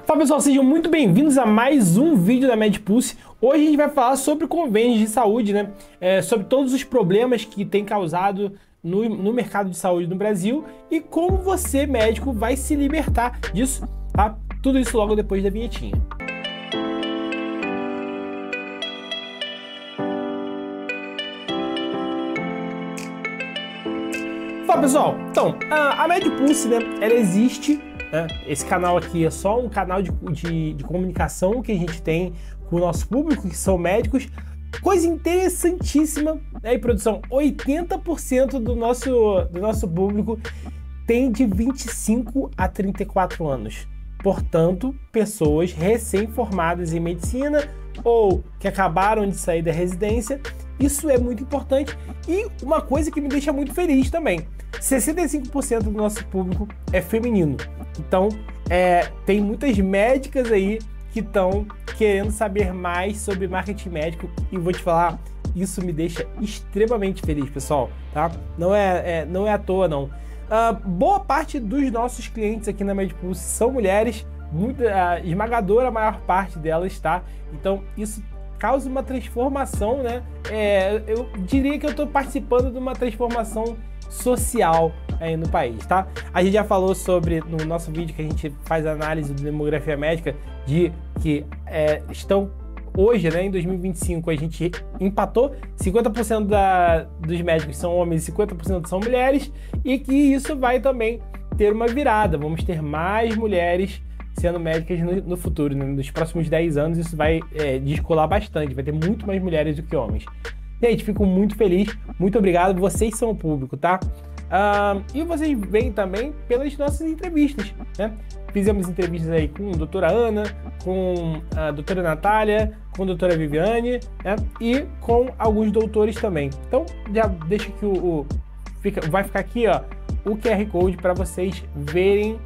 Fala pessoal, sejam muito bem-vindos a mais um vídeo da MedPulse. Hoje a gente vai falar sobre convênios de saúde, né? Sobre todos os problemas que tem causado no mercado de saúde no Brasil e como você, médico, vai se libertar disso, tá? Tudo isso logo depois da vinhetinha. Fala pessoal, então, a MedPulse, né, ela existe. Esse canal aqui é só um canal de comunicação que a gente tem com o nosso público, que são médicos. Coisa interessantíssima, né, produção, 80% do nosso público tem de 25 a 34 anos. Portanto, pessoas recém-formadas em medicina ou que acabaram de sair da residência. Isso é muito importante e uma coisa que me deixa muito feliz também. 65% do nosso público é feminino. Então, tem muitas médicas aí que estão querendo saber mais sobre marketing médico e vou te falar, isso me deixa extremamente feliz, pessoal, tá? Não é à toa, não. Boa parte dos nossos clientes aqui na MedPulse são mulheres, esmagadora maior parte delas, tá? Então, isso causa uma transformação, né? Eu diria que eu estou participando de uma transformação social aí no país, tá? A gente já falou sobre, no nosso vídeo que a gente faz análise de demografia médica, de que estão hoje, né, em 2025, a gente empatou, 50% dos médicos são homens e 50% são mulheres, e que isso vai também ter uma virada, vamos ter mais mulheres sendo médicas no futuro, né? Nos próximos 10 anos isso vai descolar bastante, vai ter muito mais mulheres do que homens. Gente, fico muito feliz, muito obrigado, vocês são o público, tá? E vocês veem também pelas nossas entrevistas, né? Fizemos entrevistas aí com a doutora Ana, com a doutora Natália, com a doutora Viviane, né? E com alguns doutores também. Então, já deixa que vai ficar aqui, ó, o QR Code para vocês verem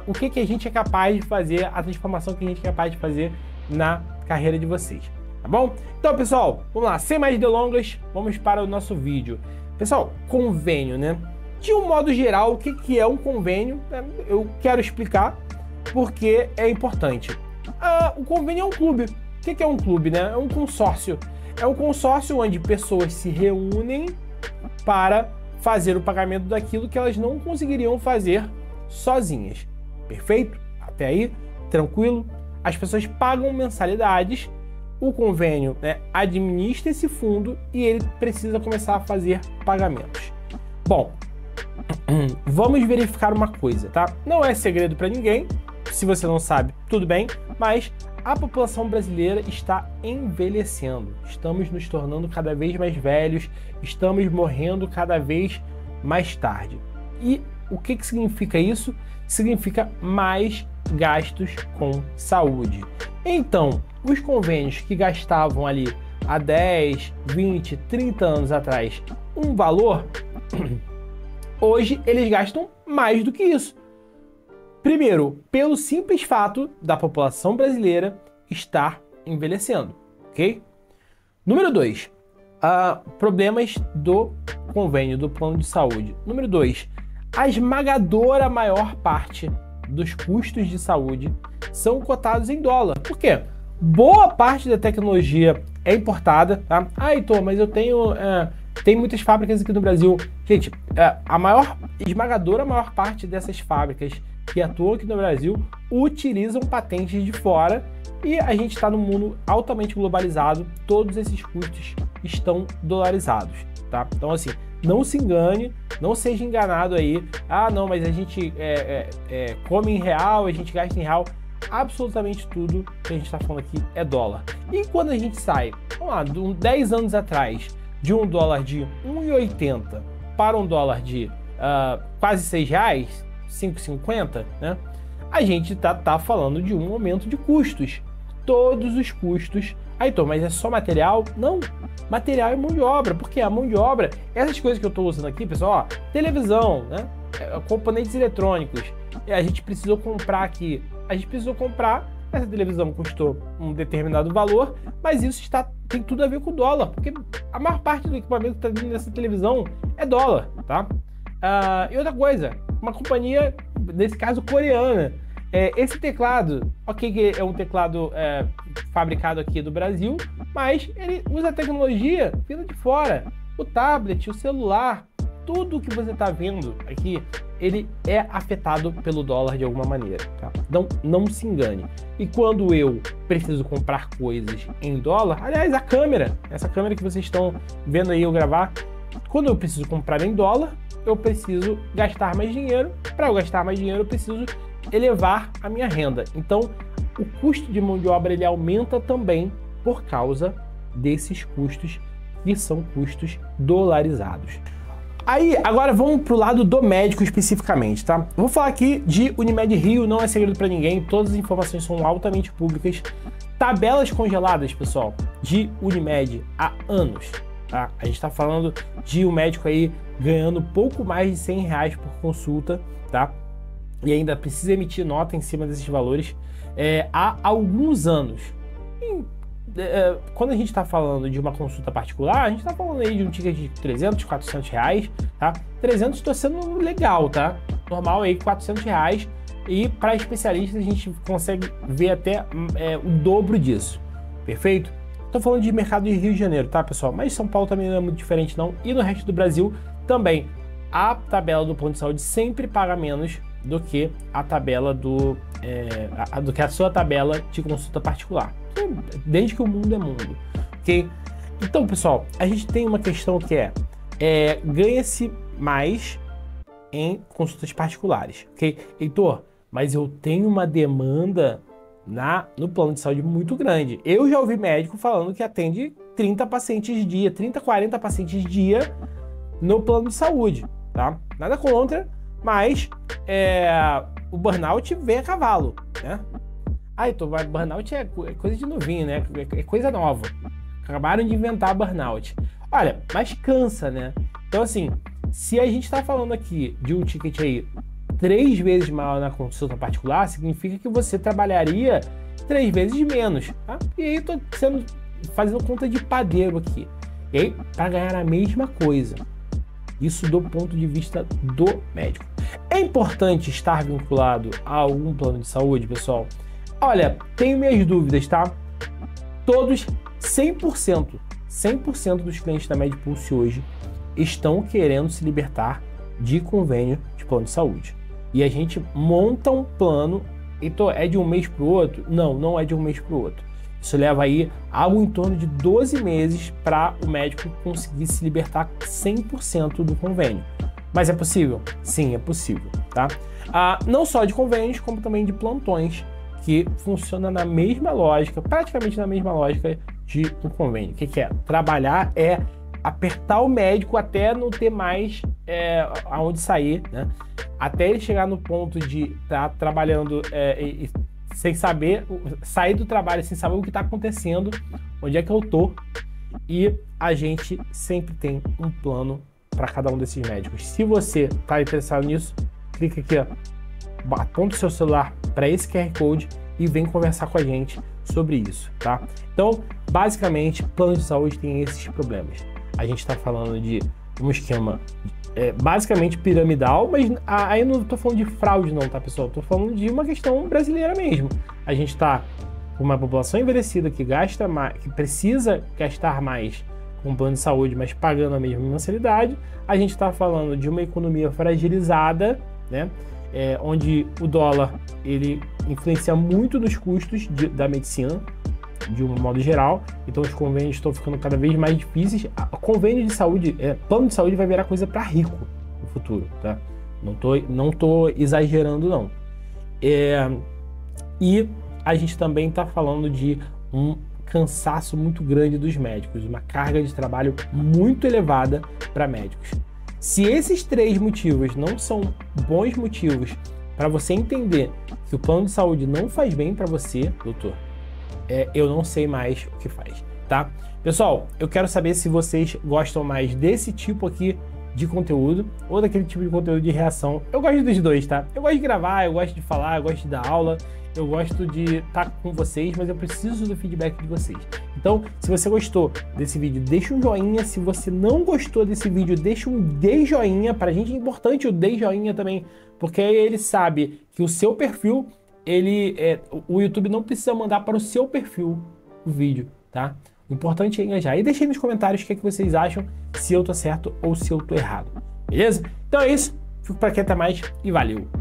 o que a gente é capaz de fazer, a transformação que a gente é capaz de fazer na carreira de vocês. Tá bom? Então, pessoal, vamos lá, sem mais delongas, vamos para o nosso vídeo. Pessoal, convênio, né? De um modo geral, o que é um convênio? Eu quero explicar porque é importante. O convênio é um clube. O que é um clube, né? É um consórcio. É um consórcio onde pessoas se reúnem para fazer o pagamento daquilo que elas não conseguiriam fazer sozinhas. Perfeito? Até aí, tranquilo? As pessoas pagam mensalidades. O convênio, né, administra esse fundo e ele precisa começar a fazer pagamentos. Bom, vamos verificar uma coisa, tá? Não é segredo para ninguém, se você não sabe, tudo bem, mas a população brasileira está envelhecendo. Estamos nos tornando cada vez mais velhos, estamos morrendo cada vez mais tarde. E o que significa isso? Significa mais gastos com saúde. Então, os convênios que gastavam ali há 10, 20, 30 anos atrás um valor, hoje eles gastam mais do que isso. Primeiro, pelo simples fato da população brasileira estar envelhecendo, ok? Número 2, problemas do convênio, do plano de saúde. Número 2, a esmagadora maior parte dos custos de saúde são cotados em dólar. Por quê? Boa parte da tecnologia é importada, tá? Heitor, mas eu tenho tem muitas fábricas aqui no Brasil. Gente, esmagadora maior parte dessas fábricas que atuam aqui no Brasil utilizam patentes de fora e a gente está num mundo altamente globalizado, todos esses custos estão dolarizados, tá? Então, assim, não se engane, não seja enganado aí. Não, mas a gente come em real, a gente gasta em real. Absolutamente tudo que a gente está falando aqui é dólar. E quando a gente sai, vamos lá, 10 anos atrás, de um dólar de 1,80 para um dólar de quase R$6, 5,50, né? A gente tá falando de um aumento de custos. Todos os custos. Então, mas é só material? Não. Material é mão de obra, porque a mão de obra, essas coisas que eu estou usando aqui, pessoal, televisão, né? Componentes eletrônicos. A gente precisou comprar aqui. Essa televisão custou um determinado valor, mas isso tem tudo a ver com o dólar, porque a maior parte do equipamento que está vindo nessa televisão é dólar, tá? E outra coisa, uma companhia, nesse caso coreana, Esse teclado, ok que é um teclado fabricado aqui do Brasil, mas ele usa a tecnologia vindo de fora. O tablet, o celular, tudo que você está vendo aqui, ele é afetado pelo dólar de alguma maneira, tá? Então, não se engane. E quando eu preciso comprar coisas em dólar, aliás, essa câmera que vocês estão vendo aí eu gravar, quando eu preciso comprar em dólar, eu preciso gastar mais dinheiro. Para eu gastar mais dinheiro, eu preciso elevar a minha renda. Então, o custo de mão de obra ele aumenta também por causa desses custos que são custos dolarizados. Aí, agora vamos pro lado do médico especificamente, tá? Eu vou falar aqui de Unimed Rio, não é segredo para ninguém, todas as informações são altamente públicas. Tabelas congeladas, pessoal, de Unimed há anos, tá? A gente tá falando de um médico aí ganhando pouco mais de R$100 por consulta, tá? E ainda precisa emitir nota em cima desses valores há alguns anos. Quando a gente está falando de uma consulta particular, a gente está falando aí de um ticket de 300, 400 reais, tá? 300 estou sendo legal, tá? Normal aí, 400 reais. E para especialistas a gente consegue ver até o dobro disso, perfeito? Estou falando de mercado de Rio de Janeiro, tá, pessoal? Mas São Paulo também não é muito diferente, não. E no resto do Brasil também. A tabela do plano de saúde sempre paga menos do que a tabela do que a sua tabela de consulta particular, desde que o mundo é mundo, ok? Então, pessoal, a gente tem uma questão que ganha-se mais em consultas particulares, ok? Heitor, mas eu tenho uma demanda no plano de saúde muito grande. Eu já ouvi médico falando que atende 30 pacientes dia, 30, 40 pacientes dia no plano de saúde, tá? Nada contra, mas o burnout vem a cavalo, né? Então, burnout é coisa de novinho, né? É coisa nova. Acabaram de inventar burnout. Olha, mas cansa, né? Então, assim, se a gente tá falando aqui de um ticket aí 3 vezes maior na consulta particular, significa que você trabalharia 3 vezes menos, tá? E aí tô fazendo conta de padeiro aqui. E aí, para ganhar a mesma coisa. Isso do ponto de vista do médico. É importante estar vinculado a algum plano de saúde, pessoal? Olha, tenho minhas dúvidas, tá? Todos, 100% dos clientes da MedPulse hoje estão querendo se libertar de convênio de plano de saúde. E a gente monta um plano, então é de um mês para o outro? Não, não é de um mês para o outro. Isso leva aí algo em torno de 12 meses para o médico conseguir se libertar 100% do convênio. Mas é possível? Sim, é possível, tá? Não só de convênios, como também de plantões, que funciona na mesma lógica, praticamente na mesma lógica de um convênio. O que é? Trabalhar é apertar o médico até não ter mais aonde sair, né? Até ele chegar no ponto de estar trabalhando sem saber, sair do trabalho sem saber o que está acontecendo, onde é que eu tô, e a gente sempre tem um plano para cada um desses médicos. Se você está interessado nisso, clica aqui, ó, aponta o seu celular para esse QR Code e vem conversar com a gente sobre isso, tá? Então, basicamente, plano de saúde tem esses problemas. A gente está falando de um esquema basicamente piramidal, mas aí eu não estou falando de fraude não, tá, pessoal? Estou falando de uma questão brasileira mesmo. A gente está com uma população envelhecida que gasta mais, que precisa gastar mais com plano de saúde, mas pagando a mesma mensalidade. A gente está falando de uma economia fragilizada, né? Onde o dólar ele influencia muito nos custos da medicina, de um modo geral. Então os convênios estão ficando cada vez mais difíceis. Convênio de saúde, plano de saúde vai virar coisa para rico no futuro, tá? Não tô exagerando não. E a gente também está falando de um cansaço muito grande dos médicos, uma carga de trabalho muito elevada para médicos. Se esses 3 motivos não são bons motivos para você entender que o plano de saúde não faz bem para você, doutor, eu não sei mais o que faz, tá? Pessoal, eu quero saber se vocês gostam mais desse tipo aqui de conteúdo ou daquele tipo de conteúdo de reação. Eu gosto dos dois, tá? Eu gosto de gravar, eu gosto de falar, eu gosto de dar aula, eu gosto de estar com vocês, mas eu preciso do feedback de vocês. Então, se você gostou desse vídeo, deixa um joinha. Se você não gostou desse vídeo, deixa um dê joinha. Pra gente é importante o dê joinha também, porque aí ele sabe que o seu perfil o YouTube não precisa mandar para o seu perfil o vídeo, tá? O importante é engajar. E deixem nos comentários o que é que vocês acham, se eu tô certo ou se eu tô errado. Beleza? Então é isso. Fico por aqui, até mais e valeu!